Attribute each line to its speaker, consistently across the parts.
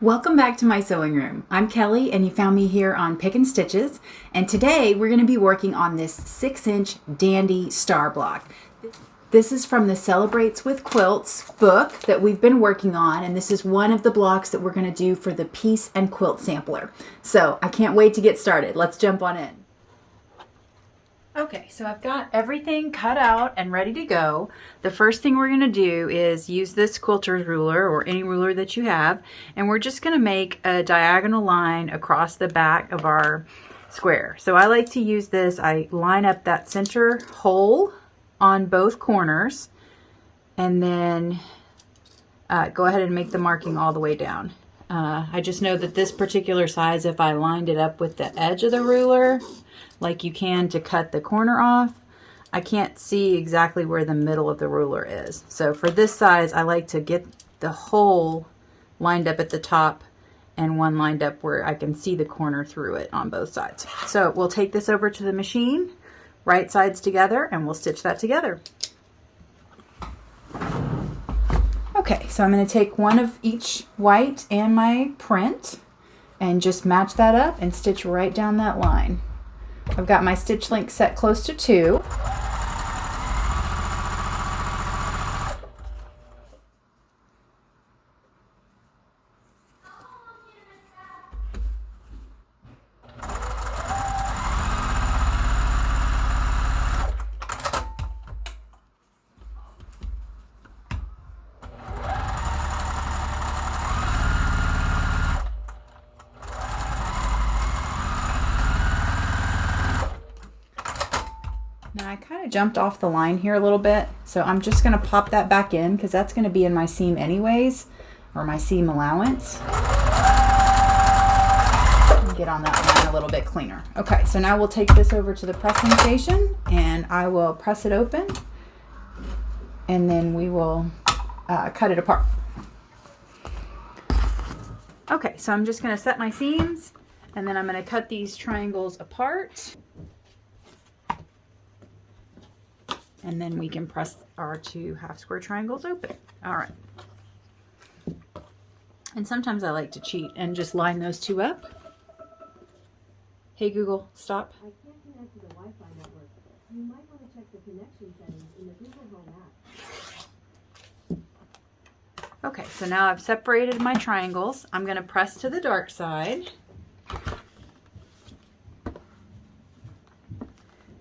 Speaker 1: Welcome back to my sewing room. I'm Kelly and you found me here on Pick and Stitches, and today we're going to be working on this 6-inch dandy star block. This is from the Celebrates with Quilts book that we've been working on, and this is one of the blocks that we're going to do for the Piece and Quilt Sampler. So I can't wait to get started. Let's jump on in. Okay, so I've got everything cut out and ready to go. The first thing we're going to do is use this quilter's ruler or any ruler that you have, and we're just going to make a diagonal line across the back of our square. So I like to use this. I line up that center hole on both corners and then go ahead and make the marking all the way down. I just know that this particular size, if I lined it up with the edge of the ruler like you can to cut the corner off, I can't see exactly where the middle of the ruler is. So for this size, I like to get the hole lined up at the top and one lined up where I can see the corner through it on both sides. So we'll take this over to the machine, right sides together, and we'll stitch that together. Okay, so I'm going to take one of each white and my print and just match that up and stitch right down that line. I've got my stitch length set close to 2. Now I kind of jumped off the line here a little bit, so I'm just going to pop that back in because that's going to be in my seam anyways, or my seam allowance. Get on that line a little bit cleaner. Okay, so now we'll take this over to the pressing station and I will press it open and then we will cut it apart. Okay, so I'm just going to set my seams and then I'm going to cut these triangles apart. And then we can press our 2 half square triangles open. All right. And sometimes I like to cheat and just line those 2 up. Hey Google, stop.
Speaker 2: I can't connect to the Wi-Fi network. You might want to check the connection settings in the Google Home app.
Speaker 1: Okay, so now I've separated my triangles. I'm going to press to the dark side.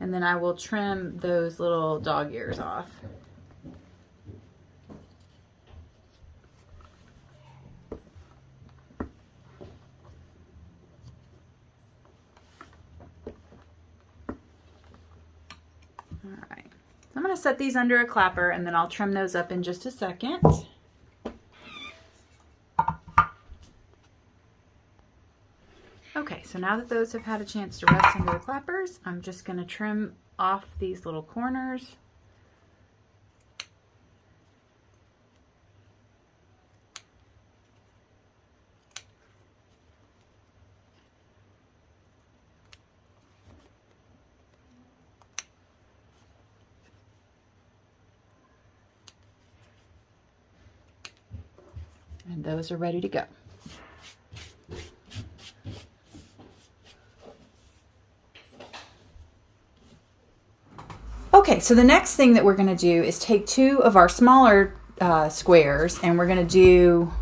Speaker 1: And then I will trim those little dog ears off. All right, so I'm going to set these under a clapper and then I'll trim those up in just a second. Okay, so now that those have had a chance to rest under the clappers, I'm just going to trim off these little corners. And those are ready to go. Okay, so the next thing that we're going to do is take 2 of our smaller squares and we're going to do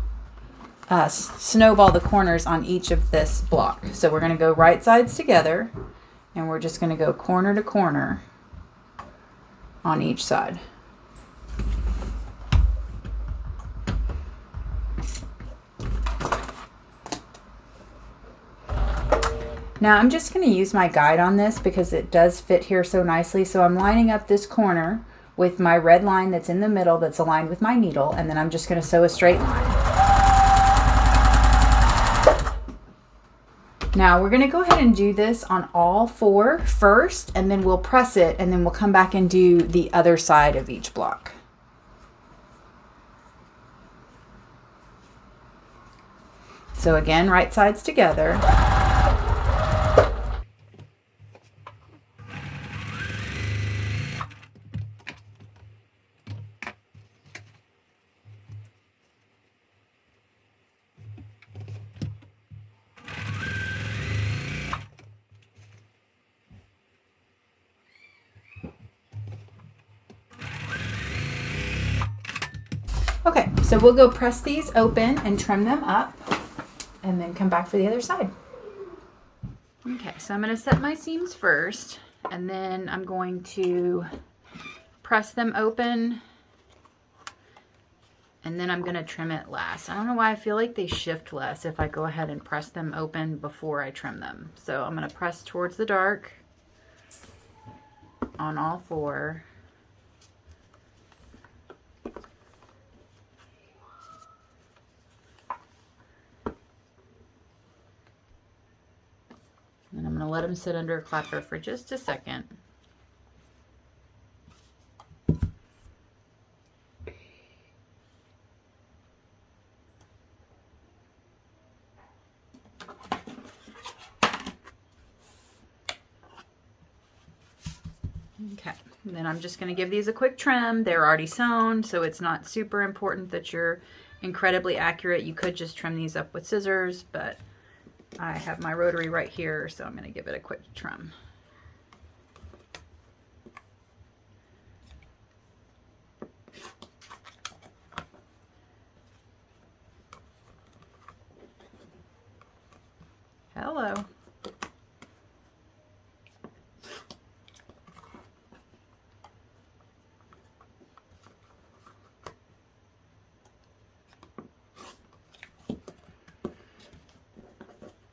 Speaker 1: snowball the corners on each of this block. So we're going to go right sides together and we're just going to go corner to corner on each side. Now I'm just going to use my guide on this because it does fit here so nicely. So I'm lining up this corner with my red line that's in the middle that's aligned with my needle, and then I'm just going to sew a straight line. Now we're going to go ahead and do this on all 4 first, and then we'll press it, and then we'll come back and do the other side of each block. So again, right sides together. Okay, so we'll go press these open and trim them up and then come back for the other side. Okay, so I'm going to set my seams first, and then I'm going to press them open, and then I'm going to trim it last. I don't know why I feel like they shift less if I go ahead and press them open before I trim them. So I'm going to press towards the dark on all four. And I'm going to let them sit under a clapper for just a second. Okay, and then I'm just going to give these a quick trim. They're already sewn, so it's not super important that you're incredibly accurate. You could just trim these up with scissors, but I have my rotary right here, so I'm going to give it a quick trim. Hello.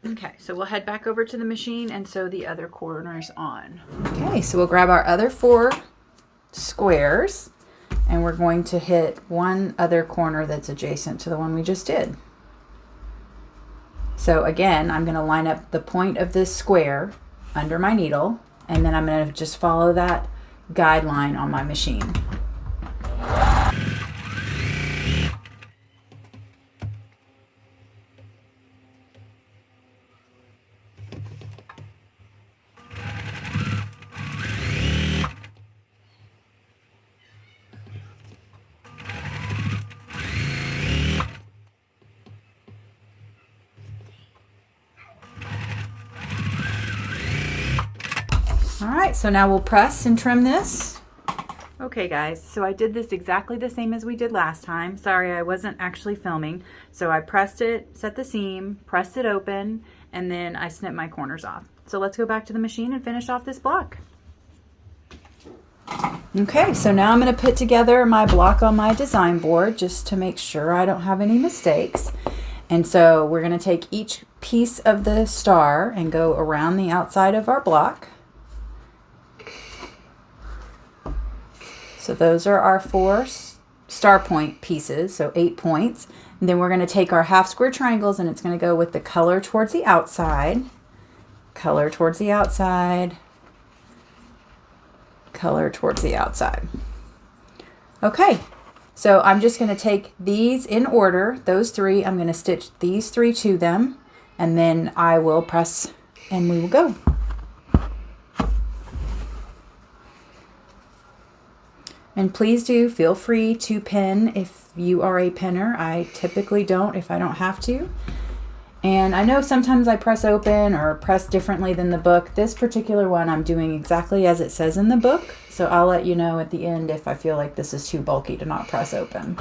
Speaker 1: Okay, so we'll head back over to the machine and sew the other corners on. Okay, so we'll grab our other 4 squares and we're going to hit one other corner that's adjacent to the one we just did. So again, I'm going to line up the point of this square under my needle, and then I'm going to just follow that guideline on my machine. All right, so now we'll press and trim this. Okay guys, so I did this exactly the same as we did last time. Sorry, I wasn't actually filming. So I pressed it, set the seam, pressed it open, and then I snipped my corners off. So let's go back to the machine and finish off this block. Okay, so now I'm going to put together my block on my design board just to make sure I don't have any mistakes. And so we're going to take each piece of the star and go around the outside of our block. So those are our 4 star point pieces, so 8 points. And then we're going to take our half square triangles and it's going to go with the color towards the outside, color towards the outside, color towards the outside. Okay, so I'm just going to take these in order, those 3. I'm going to stitch these 3 to them, and then I will press and we will go. And please do feel free to pin if you are a pinner. I typically don't if I don't have to. And I know sometimes I press open or press differently than the book. This particular one I'm doing exactly as it says in the book. So I'll let you know at the end if I feel like this is too bulky to not press open.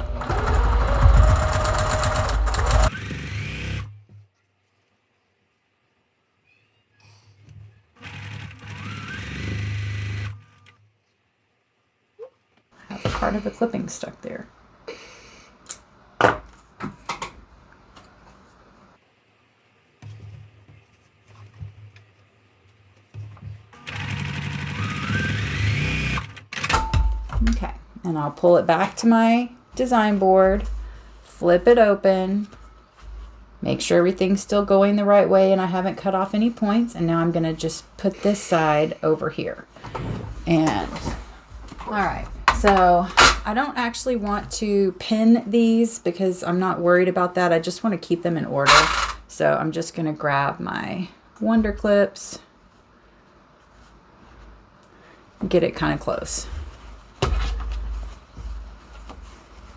Speaker 1: Part of the clipping stuck there. Okay, and I'll pull it back to my design board, flip it open, make sure everything's still going the right way and I haven't cut off any points, and now I'm going to just put this side over here. And all right. So I don't actually want to pin these because I'm not worried about that. I just want to keep them in order. So I'm just going to grab my Wonder Clips and get it kind of close.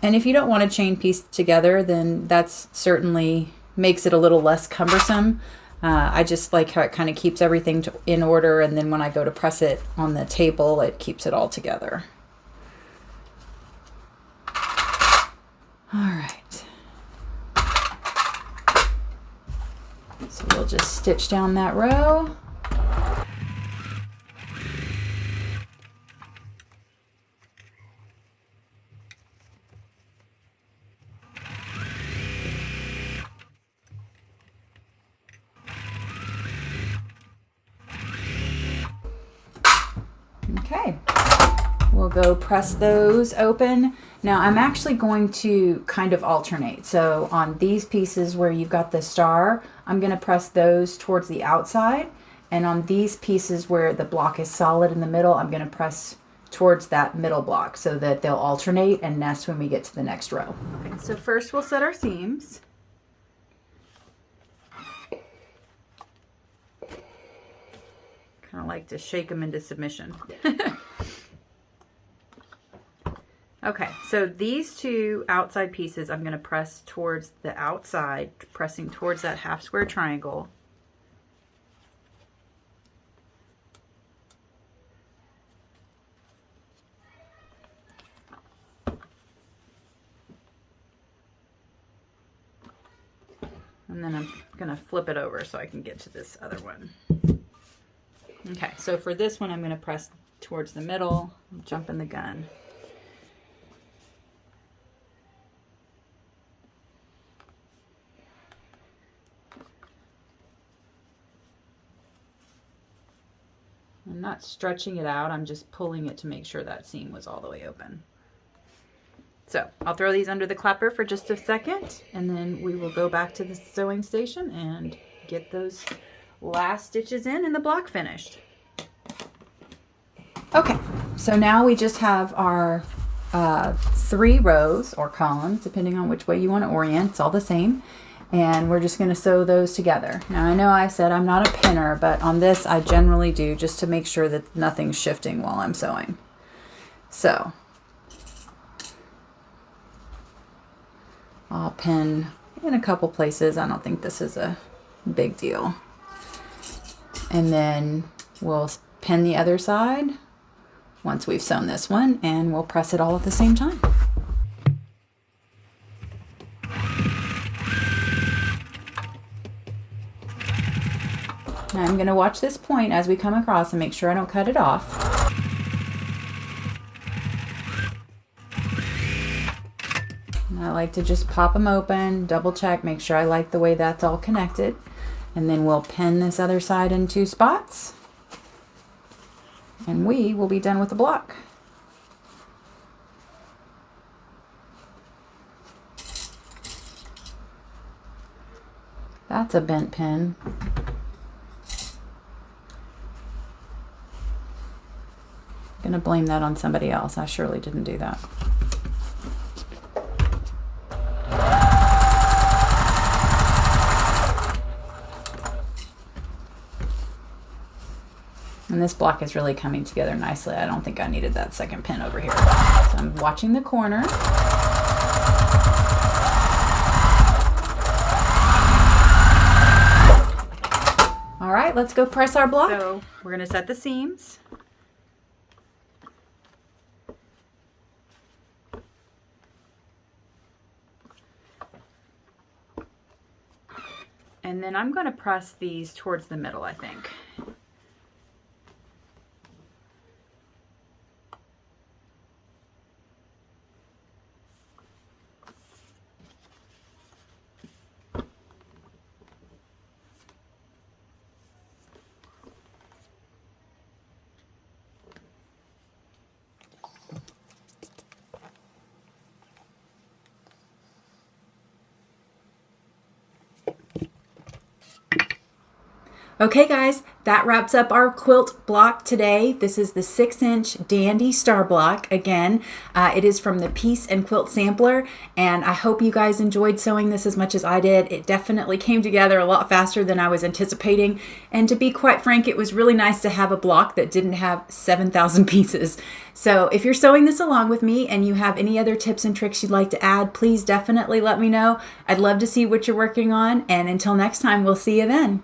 Speaker 1: And if you don't want to chain piece together, then that's certainly makes it a little less cumbersome. I just like how it kind of keeps everything in order, and then when I go to press it on the table, it keeps it all together. All right. So we'll just stitch down that row. Okay, we'll go press those open. Now I'm actually going to kind of alternate. So on these pieces where you've got the star, I'm going to press those towards the outside. And on these pieces where the block is solid in the middle, I'm going to press towards that middle block so that they'll alternate and nest when we get to the next row. Okay, so first we'll set our seams. Kind of like to shake them into submission. Okay, so these two outside pieces I'm going to press towards the outside, pressing towards that half square triangle. And then I'm going to flip it over so I can get to this other one. Okay, so for this one I'm going to press towards the middle, I'm jumping the gun. I'm not stretching it out, I'm just pulling it to make sure that seam was all the way open. So I'll throw these under the clapper for just a second, and then we will go back to the sewing station and get those last stitches in and the block finished. Okay, so now we just have our 3 rows or columns, depending on which way you want to orient. It's all the same. And we're just going to sew those together. Now I know I said I'm not a pinner, but on this I generally do, just to make sure that nothing's shifting while I'm sewing. So I'll pin in a couple places. I don't think this is a big deal. And then we'll pin the other side once we've sewn this one, and we'll press it all at the same time. Now I'm going to watch this point as we come across and make sure I don't cut it off. And I like to just pop them open, double check, make sure I like the way that's all connected. And then we'll pin this other side in 2 spots. And we will be done with the block. That's a bent pin. I'm gonna blame that on somebody else. I surely didn't do that. And this block is really coming together nicely. I don't think I needed that second pin over here. So I'm watching the corner. All right, let's go press our block. So we're gonna set the seams. And then I'm going to press these towards the middle, I think. Okay guys, that wraps up our quilt block today. This is the 6-inch Dandy Star Block. Again, it is from the Piece and Quilt Sampler, and I hope you guys enjoyed sewing this as much as I did. It definitely came together a lot faster than I was anticipating, and to be quite frank, it was really nice to have a block that didn't have 7,000 pieces. So if you're sewing this along with me and you have any other tips and tricks you'd like to add, please definitely let me know. I'd love to see what you're working on, and until next time, we'll see you then.